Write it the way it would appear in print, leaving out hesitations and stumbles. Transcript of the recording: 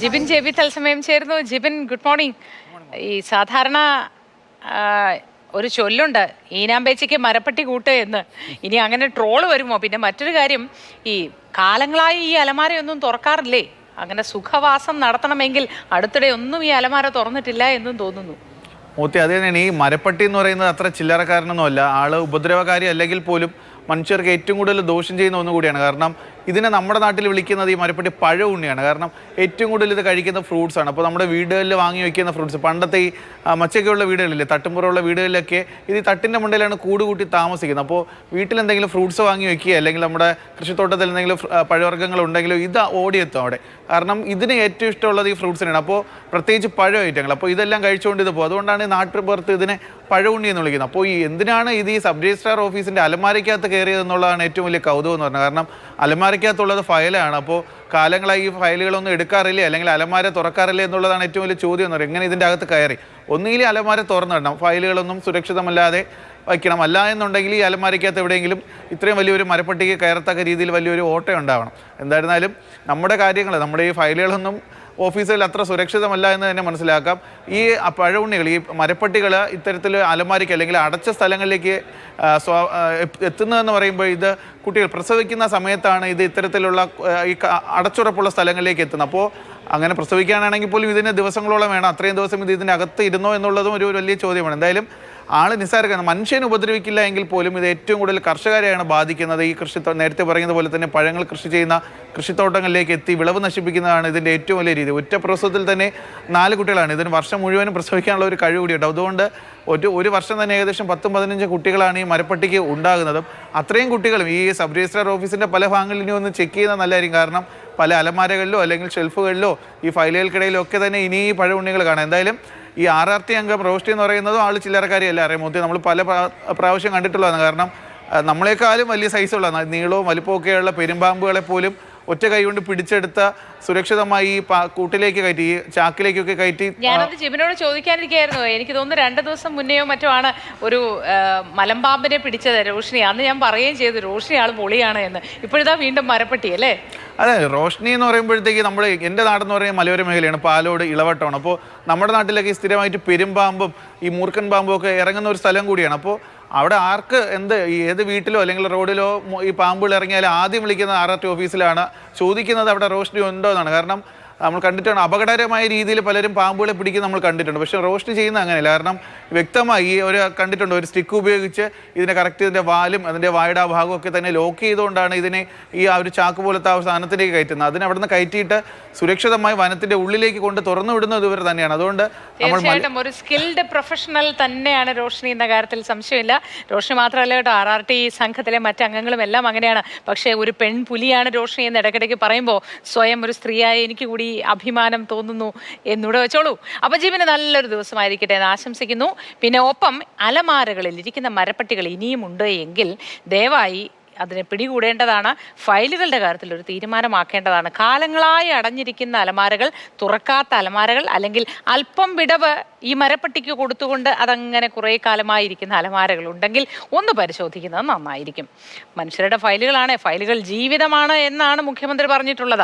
Jibin JB തത്സമയം ചേർന്നു. Jibin, good morning. ഈ സാധാരണ ഒരു ചൊല്ലുണ്ട്, ഈനാമ്പേച്ചിക്ക് മരപ്പട്ടി കൂട്ട് എന്ന്. ഇനി അങ്ങനെ ട്രോള് വരുമോ? പിന്നെ മറ്റൊരു കാര്യം, ഈ കാലങ്ങളായി ഈ അലമാരയൊന്നും തുറക്കാറില്ലേ? അങ്ങനെ സുഖവാസം നടത്തണമെങ്കിൽ അടുത്തിടെ ഒന്നും ഈ അലമാര തുറന്നിട്ടില്ല എന്നും തോന്നുന്നു. മൂത്തി, അത് തന്നെയാണ്. ഈ മരപ്പട്ടി എന്ന് പറയുന്നത് അത്ര ചില്ലറക്കാരനൊന്നും അല്ല. ആള് ഉപദ്രവകാരി അല്ലെങ്കിൽ പോലും മനുഷ്യർക്ക് ഏറ്റവും കൂടുതൽ ദോഷം ചെയ്യുന്ന ഒന്നുകൂടിയാണ്. കാരണം ഇതിനെ നമ്മുടെ നാട്ടിൽ വിളിക്കുന്നത് ഈ മരപ്പട്ടി പഴ ഉണ്ണിയാണ്. കാരണം ഏറ്റവും കൂടുതൽ ഇത് കഴിക്കുന്ന ഫ്രൂട്ട്സാണ്. അപ്പോൾ നമ്മുടെ വീടുകളിൽ വാങ്ങി വയ്ക്കുന്ന ഫ്രൂട്ട്സ്, പണ്ടത്തെ ഈ മച്ചൊക്കെയുള്ള വീടുകളില്ലേ, തട്ടുമ്പുറമുള്ള വീടുകളിലൊക്കെ ഇത് ഈ തട്ടിൻ്റെ മുണ്ടയിലാണ് കൂട് കൂട്ടി താമസിക്കുന്നത്. അപ്പോൾ വീട്ടിലെന്തെങ്കിലും ഫ്രൂട്ട്സ് വാങ്ങി വയ്ക്കുക, അല്ലെങ്കിൽ നമ്മുടെ കൃഷിത്തോട്ടത്തിൽ എന്തെങ്കിലും പഴവർഗ്ഗങ്ങൾ ഉണ്ടെങ്കിലും ഇത് ഓടിയെത്തും അവിടെ. കാരണം ഇതിന് ഏറ്റവും ഇഷ്ടമുള്ളത് ഈ ഫ്രൂട്ട്സിനാണ്. അപ്പോൾ പ്രത്യേകിച്ച് പഴ ഐറ്റങ്ങൾ. അപ്പോൾ ഇതെല്ലാം കഴിച്ചുകൊണ്ട് ഇത് പോകും. അതുകൊണ്ടാണ് നാട്ടുപുറത്ത് ഇതിനെ പഴഉണ്ണി എന്ന് വിളിക്കുന്നത്. അപ്പോൾ എന്തിനാണ് ഇത് ഈ സബ് രജിസ്ട്രാർ ഓഫീസിൻ്റെ അലമാരയ്ക്കകത്ത് കയറിയതെന്നുള്ളതാണ് ഏറ്റവും വലിയ കൗതുകം എന്ന് പറഞ്ഞത്. കാരണം അലമാരയ്ക്കകത്തുള്ളത് ഫയലാണ്. അപ്പോൾ കാലങ്ങളായി ഈ ഫയലുകളൊന്നും എടുക്കാറില്ലേ, അല്ലെങ്കിൽ അലമാര തുറക്കാറില്ലേ എന്നുള്ളതാണ് ഏറ്റവും വലിയ ചോദ്യം എന്ന് പറയുന്നത്. എങ്ങനെ ഇതിൻ്റെ അകത്ത് കയറി? ഒന്നുകിൽ അലമാര തുറന്നിടണം, ഫയലുകളൊന്നും സുരക്ഷിതമല്ലാതെ വയ്ക്കണം. അല്ല എന്നുണ്ടെങ്കിൽ ഈ അലമാരയ്ക്കകത്ത് എവിടെയെങ്കിലും ഇത്രയും വലിയൊരു മരപ്പട്ടിക്ക് കയറത്തക്ക രീതിയിൽ വലിയൊരു ഓട്ടം ഉണ്ടാവണം. എന്തായിരുന്നാലും നമ്മുടെ കാര്യങ്ങൾ, നമ്മുടെ ഈ ഫയലുകളൊന്നും ഓഫീസിൽ അത്ര സുരക്ഷിതമല്ല എന്ന് തന്നെ മനസ്സിലാക്കാം. ഈ പഴഉണ്ണികൾ, ഈ മരപ്പട്ടികൾ ഇത്തരത്തിൽ അലമാരിക്ക് അല്ലെങ്കിൽ അടച്ച സ്ഥലങ്ങളിലേക്ക് എത്തുന്നതെന്ന് പറയുമ്പോൾ ഇത് കുട്ടികൾ പ്രസവിക്കുന്ന സമയത്താണ് ഇത് ഇത്തരത്തിലുള്ള ഈ അടച്ചുറപ്പുള്ള സ്ഥലങ്ങളിലേക്ക് എത്തുന്നത്. അപ്പോൾ അങ്ങനെ പ്രസവിക്കാനാണെങ്കിൽ പോലും ഇതിന് ദിവസങ്ങളോളം വേണം. അത്രയും ദിവസം ഇതിൻ്റെ അകത്ത് ഇരുന്നോ എന്നുള്ളതും ഒരു വലിയ ചോദ്യമാണ്. എന്തായാലും ആൾ നിസ്സാരമാണ്. മനുഷ്യനെ ഉപദ്രവിക്കില്ല എങ്കിൽ പോലും ഇത് ഏറ്റവും കൂടുതൽ കർഷകരെയാണ് ബാധിക്കുന്നത്. ഈ നേരത്തെ പറയുന്നത് പോലെ തന്നെ പഴങ്ങൾ കൃഷി ചെയ്യുന്ന കൃഷിത്തോട്ടങ്ങളിലേക്ക് എത്തി വിളവ് നശിപ്പിക്കുന്നതാണ് ഇതിൻ്റെ ഏറ്റവും വലിയ രീതി. ഒറ്റ പ്രസവത്തിൽ തന്നെ 4 കുട്ടികളാണ്. ഇതിന് വർഷം മുഴുവനും പ്രസവിക്കാനുള്ള ഒരു കഴിവ് കൂടിയുണ്ട്. അതുകൊണ്ട് ഒരു വർഷം തന്നെ ഏകദേശം 10-15 കുട്ടികളാണ് ഈ മരപ്പട്ടിക്ക് ഉണ്ടാകുന്നതും. അത്രയും കുട്ടികളും ഈ സബ് രജിസ്ട്രാർ ഓഫീസിൻ്റെ പല ഭാഗങ്ങളിലും ഒന്ന് ചെക്ക് ചെയ്യുന്നത് നല്ലതായിരിക്കും. കാരണം പല അലമാരകളിലോ അല്ലെങ്കിൽ ഷെൽഫുകളിലോ ഈ ഫയലുകൾക്കിടയിലോ ഒക്കെ തന്നെ ഇനി ഈ പഴഉണ്ണികൾ കാണാം. എന്തായാലും ഈ RRT അംഗം റോഷ്ടി എന്ന് പറയുന്നതും ആൾ ചില്ലറക്കാരിയല്ല. അറിയാമോ, നമ്മൾ പല പ്രാവശ്യം കണ്ടിട്ടുള്ളതാണ്. കാരണം നമ്മളെക്കാളും വലിയ സൈസുള്ള നീളവും വലിപ്പമൊക്കെയുള്ള പെരുമ്പാമ്പുകളെ പോലും ഒറ്റ കൈ കൊണ്ട് പിടിച്ചെടുത്ത സുരക്ഷിതമായി ഈ കൂട്ടിലേക്ക് കയറ്റി, ഈ ചാക്കിലേക്കൊക്കെ കയറ്റി. ഞാനത് ജിബിനോട് ചോദിക്കാനിരിക്കായിരുന്നു. എനിക്ക് തോന്നുന്നു 2 ദിവസം മുന്നെയോ മറ്റോ ആണ് ഒരു മലമ്പാമ്പിനെ പിടിച്ചത് റോഷിനി. അന്ന് ഞാൻ പറയുകയും ചെയ്തു റോഷിനി ആൾ പൊളിയാണ് എന്ന്. ഇപ്പോഴിതാ വീണ്ടും മരപ്പട്ടി അല്ലേ? അതെ, റോഷ്നി എന്ന് പറയുമ്പോഴത്തേക്ക് എൻ്റെ നാടെന്ന് പറയുന്നത് മലയോര മേഖലയാണ്, പാലോട്, ഇളവട്ടമാണ്. അപ്പോൾ നമ്മുടെ നാട്ടിലൊക്കെ സ്ഥിരമായിട്ട് പെരുമ്പാമ്പും ഈ മൂർഖൻ പാമ്പും ഒക്കെ ഇറങ്ങുന്ന ഒരു സ്ഥലം കൂടിയാണ്. അപ്പോൾ അവിടെ ആർക്ക് ഏത് വീട്ടിലോ അല്ലെങ്കിൽ റോഡിലോ ഈ പാമ്പുകൾ ഇറങ്ങിയാലും ആദ്യം വിളിക്കുന്നത് RRT ഓഫീസിലാണ്. ചോദിക്കുന്നത് അവിടെ റോഷ്നി ഉണ്ടോ എന്നാണ്. കാരണം നമ്മൾ കണ്ടിട്ടാണ് അപകടകരമായ രീതിയിൽ പലരും പാമ്പുകളെ പിടിക്കുന്നത് നമ്മൾ കണ്ടിട്ടുണ്ട്. പക്ഷേ റോസ്റ്റ് ചെയ്യുന്നത് അങ്ങനെയല്ല. കാരണം വ്യക്തമായി കണ്ടിട്ടുണ്ട് ഒരു സ്റ്റിക്ക് ഉപയോഗിച്ച് ഇതിനെ കറക്റ്റ് ഇതിൻ്റെ വാലും അതിൻ്റെ വായുടെ ആ ഭാഗമൊക്കെ തന്നെ ലോക്ക് ചെയ്തുകൊണ്ടാണ് ഇതിനെ ഈ ഒരു ചാക്ക് പോലത്തെ ആ സാധനത്തിലേക്ക് കയറ്റുന്നത്. അതിനെ അവിടെ നിന്ന് കയറ്റിയിട്ട് സുരക്ഷിതമായി വനത്തിൻ്റെ ഉള്ളിലേക്ക് കൊണ്ട് തുറന്നു വിടുന്നത് ഇവർ തന്നെയാണ്. അതുകൊണ്ട് തീർച്ചയായിട്ടും ഒരു സ്കിൽഡ് പ്രൊഫഷണൽ തന്നെയാണ് റോഷ്നി എന്ന കാര്യത്തിൽ സംശയമില്ല. റോഷ്നി മാത്രമല്ല കേട്ടോ, RRT സംഘത്തിലെ മറ്റംഗങ്ങളും എല്ലാം അങ്ങനെയാണ്. പക്ഷേ ഒരു പെൺപുലിയാണ് റോഷ്നി എന്ന് ഇടയ്ക്കിടയ്ക്ക് പറയുമ്പോൾ സ്വയം ഒരു സ്ത്രീയായ എനിക്ക് കൂടി അഭിമാനം തോന്നുന്നു എന്നൂടെ വെച്ചോളൂ. അപ്പൊ ജീവന് നല്ലൊരു ദിവസമായിരിക്കട്ടെ എന്ന് ആശംസിക്കുന്നു. പിന്നെ ഒപ്പം അലമാരകളിൽ ഇരിക്കുന്ന മരപ്പട്ടികൾ ഇനിയും ഉണ്ട് എങ്കിൽ ദയവായി അതിനെ പിടികൂടേണ്ടതാണ്. ഫയലുകളുടെ കാര്യത്തിൽ ഒരു തീരുമാനമാക്കേണ്ടതാണ്. കാലങ്ങളായി അടഞ്ഞിരിക്കുന്ന അലമാരകൾ, തുറക്കാത്ത അലമാരകൾ, അല്ലെങ്കിൽ അല്പം വിടവ് ഈ മരപ്പട്ടിക്ക് കൊടുത്തുകൊണ്ട് അതങ്ങനെ കുറേ കാലമായിരിക്കുന്ന അലമാരകൾ ഉണ്ടെങ്കിൽ ഒന്ന് പരിശോധിക്കുന്നത് നന്നായിരിക്കും. മനുഷ്യരുടെ ഫയലുകളാണ്, ഫയലുകൾ ജീവിതമാണ് എന്നാണ് മുഖ്യമന്ത്രി പറഞ്ഞിട്ടുള്ളത്.